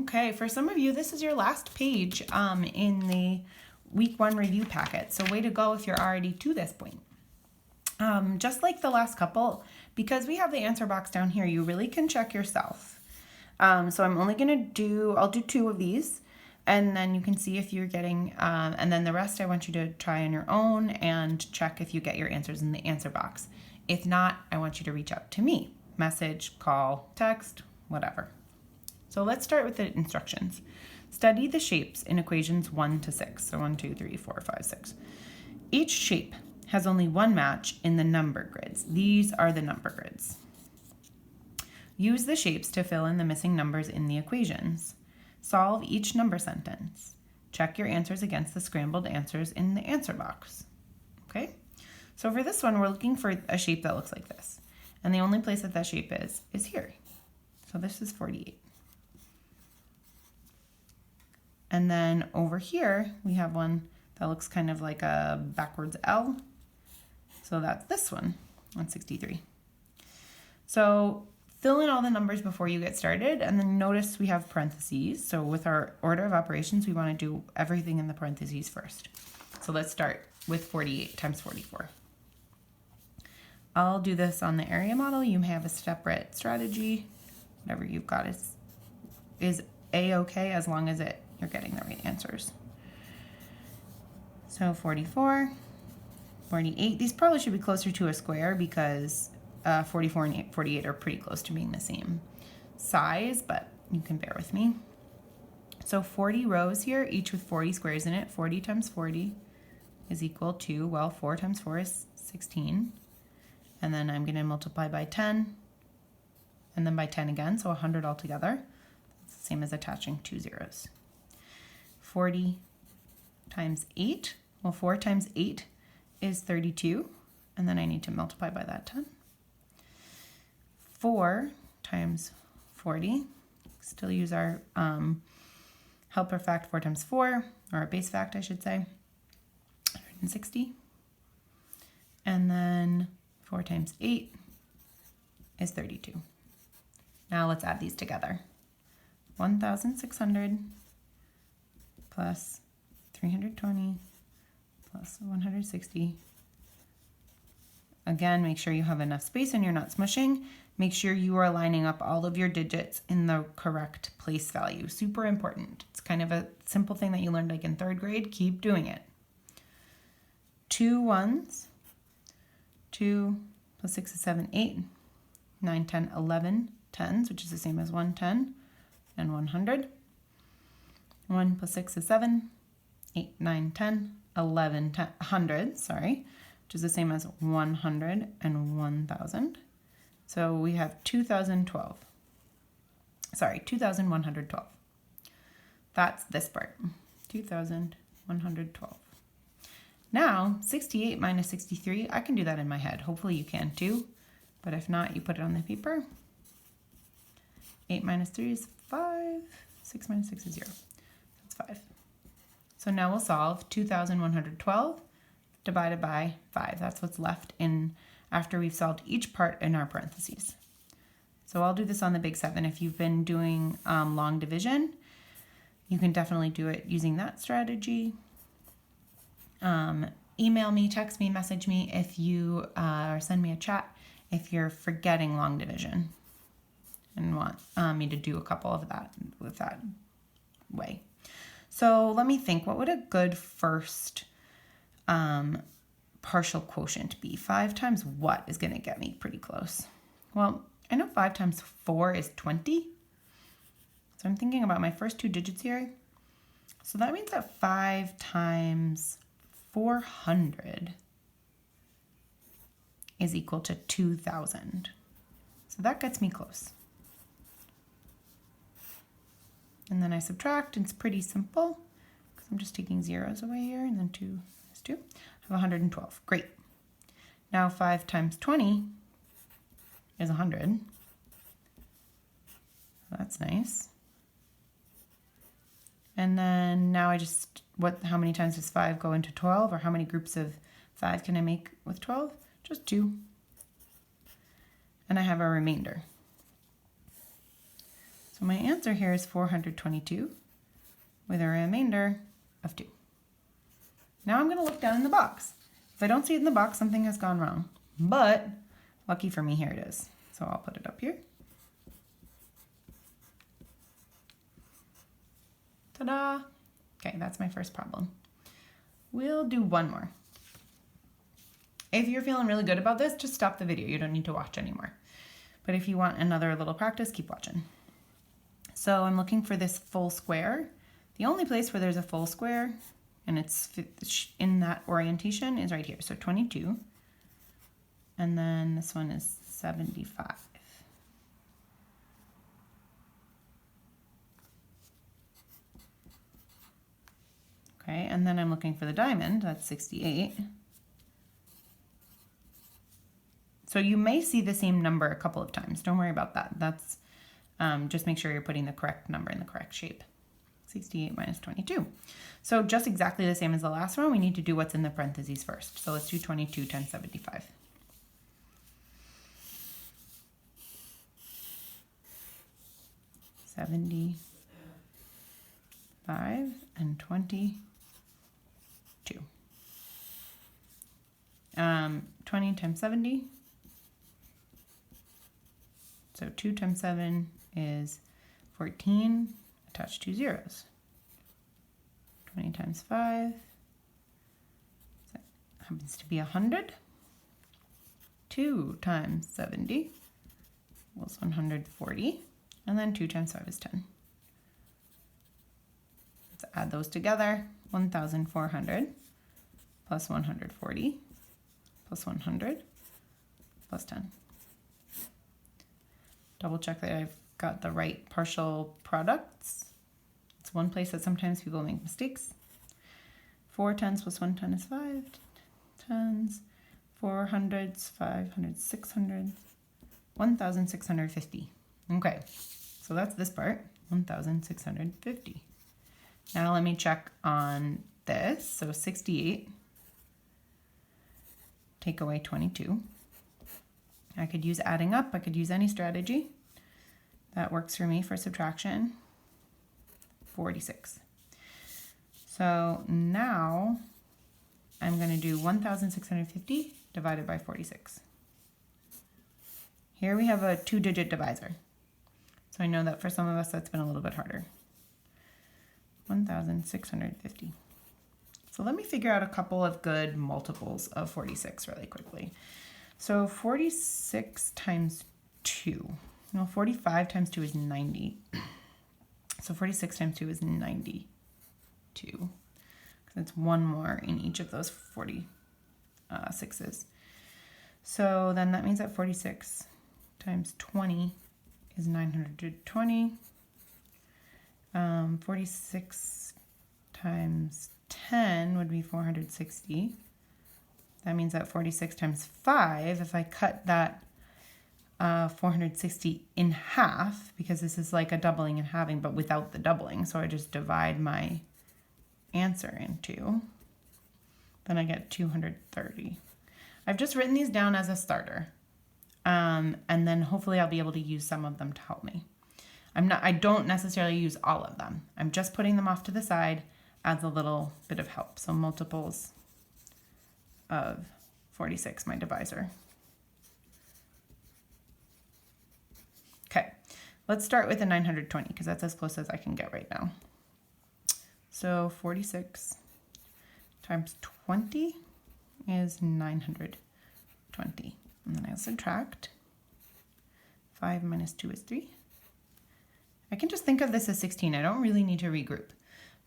Okay, for some of you, this is your last page in the week 1 review packet. So way to go if you're already to this point. Just like the last couple, because we have the answer box down here, you really can check yourself. So I'm only going to I'll do 2 of these, and then you can see if you're getting, and then the rest I want you to try on your own and check if you get your answers in the answer box. If not, I want you to reach out to me. Message, call, text, whatever. So let's start with the instructions. Study the shapes in equations 1 to 6. So 1, 2, 3, 4, 5, 6. Each shape has only one match in the number grids. These are the number grids. Use the shapes to fill in the missing numbers in the equations. Solve each number sentence. Check your answers against the scrambled answers in the answer box. Okay? So for this one, we're looking for a shape that looks like this. And the only place that that shape is here. So this is 48. And then over here, we have one that looks kind of like a backwards L. So that's this one, 163. So fill in all the numbers before you get started, and then notice we have parentheses. So with our order of operations, we want to do everything in the parentheses first. So let's start with 48 times 44. I'll do this on the area model. You may have a separate strategy. Whatever you've got is A-okay as long as you're getting the right answers. So 44, 48. These probably should be closer to a square because 44 and 48 are pretty close to being the same size, but you can bear with me. So 40 rows here, each with 40 squares in it. 40 times 40 is equal to, well, 4 times 4 is 16. And then I'm going to multiply by 10, and then by 10 again, so 100 altogether. It's the same as attaching 2 zeros. 40 times 8, well, 4 times 8 is 32, and then I need to multiply by that 10. 4 times 40, still use our helper fact, 4 times 4, or our base fact, I should say, 160. And then 4 times 8 is 32. Now let's add these together. 1,600 plus 320 plus 160. Again, make sure you have enough space and you're not smushing. Make sure you are lining up all of your digits in the correct place value. Super important. It's kind of a simple thing that you learned like in 3rd grade. Keep doing it. 2 ones. 2 plus 6 is 7, 8. 9, 10, 11 tens, which is the same as 110 and 100. 1 plus 6 is 7. 8, 9, 10, 11, 100, sorry, which is the same as 100 and 1,000. So we have 2,012. Sorry, 2,112. That's this part, 2,112. Now, 68 minus 63, I can do that in my head. Hopefully you can too, but if not, you put it on the paper. 8 minus 3 is 5. 6 minus 6 is 0. That's 5. So now we'll solve 2,112 divided by 5. That's what's left in after we've solved each part in our parentheses. So I'll do this on the big 7. If you've been doing long division, you can definitely do it using that strategy. Email me, text me, message me if you, or send me a chat if you're forgetting long division and want me to do a couple of that with that way. So let me think, what would a good first partial quotient be? 5 times what is going to get me pretty close? Well, I know 5 times 4 is 20. So I'm thinking about my first 2 digits here. So that means that 5 times 400 is equal to 2,000. So that gets me close. And then I subtract, and it's pretty simple because I'm just taking zeros away here, and then 2 is 2. I have 112. Great. Now 5 times 20 is 100. That's nice. And then now I just, how many times does 5 go into 12? Or how many groups of 5 can I make with 12? Just 2. And I have a remainder. So my answer here is 422 with a remainder of 2. Now I'm going to look down in the box. If I don't see it in the box, something has gone wrong. But lucky for me, here it is. So I'll put it up here. Ta-da! Okay, that's my first problem. We'll do one more. If you're feeling really good about this, just stop the video. You don't need to watch anymore. But if you want another little practice, keep watching. So I'm looking for this full square. The only place where there's a full square, and it's in that orientation, is right here. So 22. And then this one is 75. Okay, and then I'm looking for the diamond, that's 68. So you may see the same number a couple of times. Don't worry about that. That's just make sure you're putting the correct number in the correct shape. 68 minus 22. So just exactly the same as the last one, we need to do what's in the parentheses first. So let's do 22 times 75. $75 and 22. 20 times 70. So 2 times 7 is 14. Attach 2 zeros. 20 times 5. That happens to be 100. 2 times 70 was 140. And then 2 times 5 is 10. Let's add those together. 1,400 plus 140 plus 100 plus 10. Double check that I've got the right partial products. It's one place that sometimes people make mistakes. 4 tens plus 1 10 is 5 tens. 4 hundreds, 5 hundreds, 6 hundreds, 1,650. Okay, so that's this part, 1,650. Now let me check on this. So 68, take away 22. I could use adding up. I could use any strategy. That works for me for subtraction. 46. So now I'm going to do 1,650 divided by 46. Here we have a 2-digit divisor. So I know that for some of us that's been a little bit harder. 1,650. So let me figure out a couple of good multiples of 46 really quickly. So 46 times 2. No, 45 times 2 is 90. So 46 times 2 is 92. Because it's one more in each of those 46s. So then that means that 46 times 20 is 920. 46 times 10 would be 460. That means that 46 times 5, if I cut that 460 in half, because this is like a doubling and halving, but without the doubling, so I just divide my answer in 2, then I get 230. I've just written these down as a starter, and then hopefully I'll be able to use some of them to help me. I don't necessarily use all of them. I'm just putting them off to the side as a little bit of help. So multiples of 46, my divisor. Okay, let's start with the 920 because that's as close as I can get right now. So 46 times 20 is 920. And then I'll subtract. 5 minus 2 is 3. I can just think of this as 16. I don't really need to regroup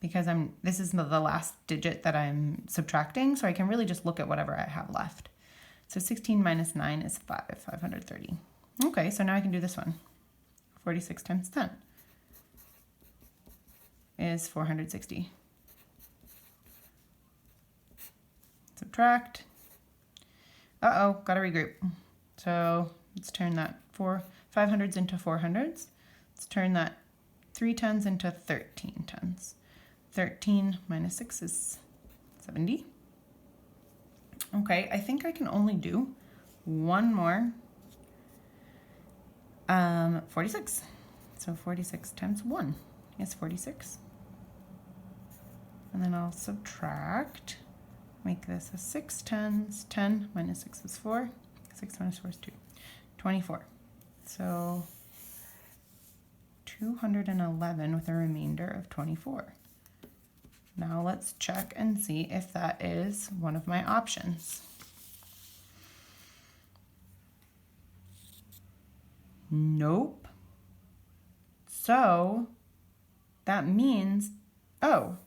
because this is the last digit that I'm subtracting, so I can really just look at whatever I have left. So 16 minus 9 is 530. Okay, so now I can do this one. 46 times 10 is 460. Subtract. Uh-oh, gotta regroup. So let's turn that 500s into 400s. Let's turn that 3 tens into 13 tens. 13 minus 6 is 70. Okay, I think I can only do one more 46. So So 46 times 1 is 46. And then I'll subtract, make this a 6 tens. 10 minus 6 is 4. 6 minus 4 is 2. 24. So 211 with a remainder of 24. Now let's check and see if that is one of my options. Nope. So that means, oh,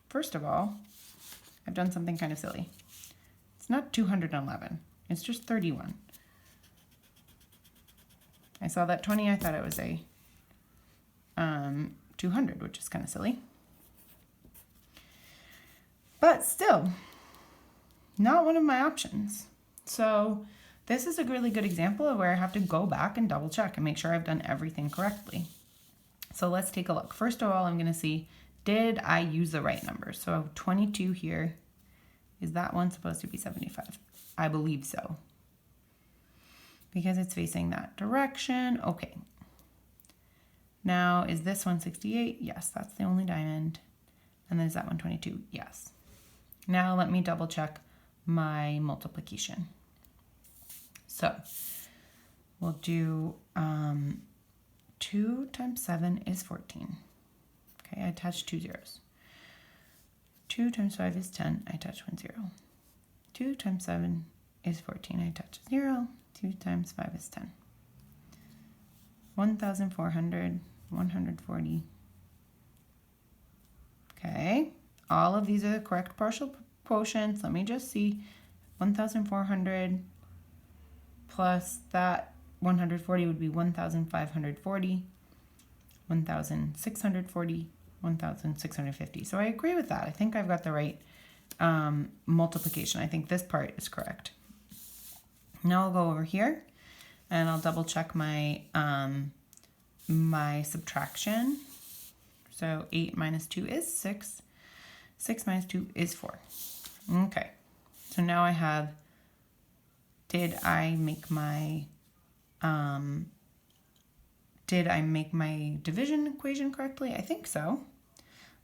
first of all, I've done something kind of silly. It's not 211, it's just 31. I saw that 20, I thought it was a 200, which is kind of silly. But still, not one of my options. So this is a really good example of where I have to go back and double check and make sure I've done everything correctly. So let's take a look. First of all, I'm going to see, did I use the right numbers? So 22 here, is that one supposed to be 75? I believe so, because it's facing that direction. Okay. Now, is this 168? Yes, that's the only diamond. And then is that 122? Yes. Now let me double check my multiplication. So we'll do 2 times 7 is 14. Okay, I attached 2 zeros. 2 times 5 is 10, I attach 1 0. 2 times 7 is 14, I attach a 0. 2 times 5 is 10. 1,400, 140. Okay, all of these are the correct partial quotients. Let me just see. 1,400 plus that 140 would be 1,540, 1,640, 1,650. So I agree with that. I think I've got the right multiplication. I think this part is correct. Now I'll go over here and I'll double check my my subtraction. So 8 minus 2 is 6. 6 minus 2 is 4. Okay. So now I have, did I make my division equation correctly? I think so.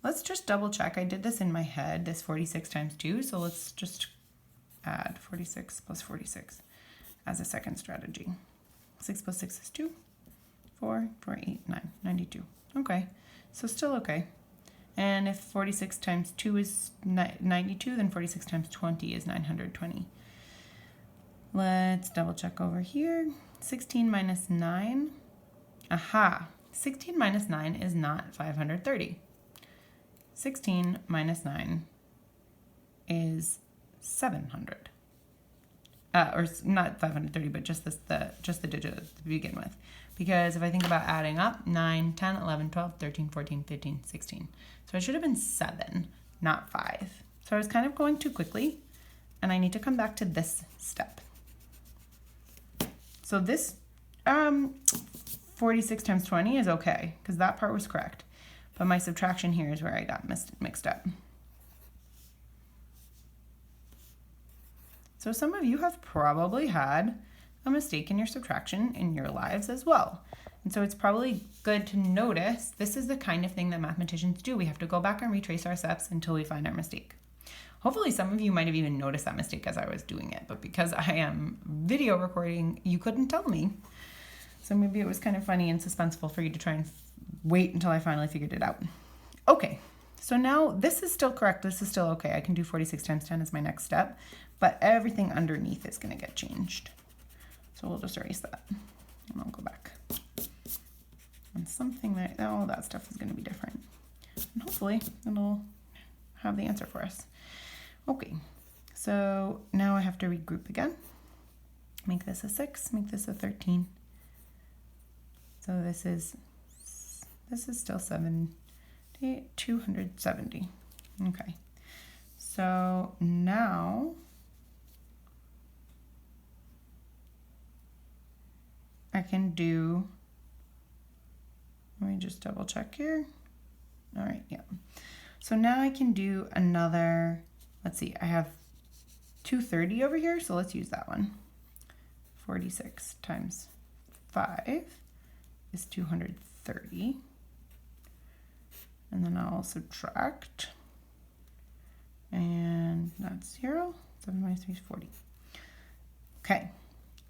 Let's just double check. I did this in my head, this 46 times 2. So let's just add 46 plus 46 as a second strategy. 6 plus 6 is 2. 4, 4, 8, 9, 92. Okay, so still okay. And if 46 times 2 is 92, then 46 times 20 is 920. Let's double check over here. 16 minus 9. Aha, 16 minus 9 is not 530. 16 minus 9 is 700. Or not 530, but just the digit to begin with. Because if I think about adding up, 9, 10, 11, 12, 13, 14, 15, 16. So I should have been 7, not 5. So I was kind of going too quickly, and I need to come back to this step. So this 46 times 20 is okay, because that part was correct. But my subtraction here is where I got mixed up. So some of you have probably had a mistake in your subtraction in your lives as well. And so it's probably good to notice this is the kind of thing that mathematicians do. We have to go back and retrace our steps until we find our mistake. Hopefully some of you might have even noticed that mistake as I was doing it, but because I am video recording, you couldn't tell me. So maybe it was kind of funny and suspenseful for you to try and wait until I finally figured it out. Okay, so now this is still correct. This is still okay. I can do 46 times 10 as my next step, but everything underneath is going to get changed. So we'll just erase that and I'll go back. And something that, all that stuff is going to be different. And hopefully it'll have the answer for us. Okay, so now I have to regroup again. Make this a 6, make this a 13. So this is still 270. Okay, so now I can do, let me just double check here. All right, yeah. So now I can do another, let's see, I have 230 over here, so let's use that one. 46 times 5 is 230. 30. And then I'll subtract. And that's 0. 7 minus 3 is 40. Okay.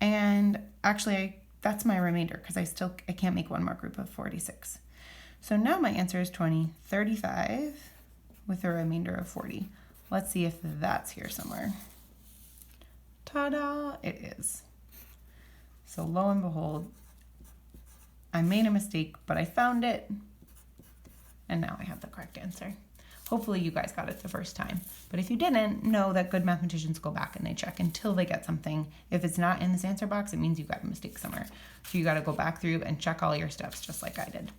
And actually, that's my remainder because I can't make one more group of 46. So now my answer is 20, 35 with a remainder of 40. Let's see if that's here somewhere. Ta-da, it is. So lo and behold, I made a mistake, but I found it. And now I have the correct answer. Hopefully you guys got it the first time. But if you didn't, know that good mathematicians go back and they check until they get something. If it's not in this answer box, it means you got a mistake somewhere. So you got to go back through and check all your steps just like I did.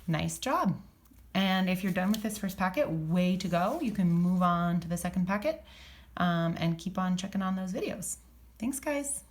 Nice job. And if you're done with this first packet, way to go. You can move on to the second packet and keep on checking on those videos. Thanks, guys.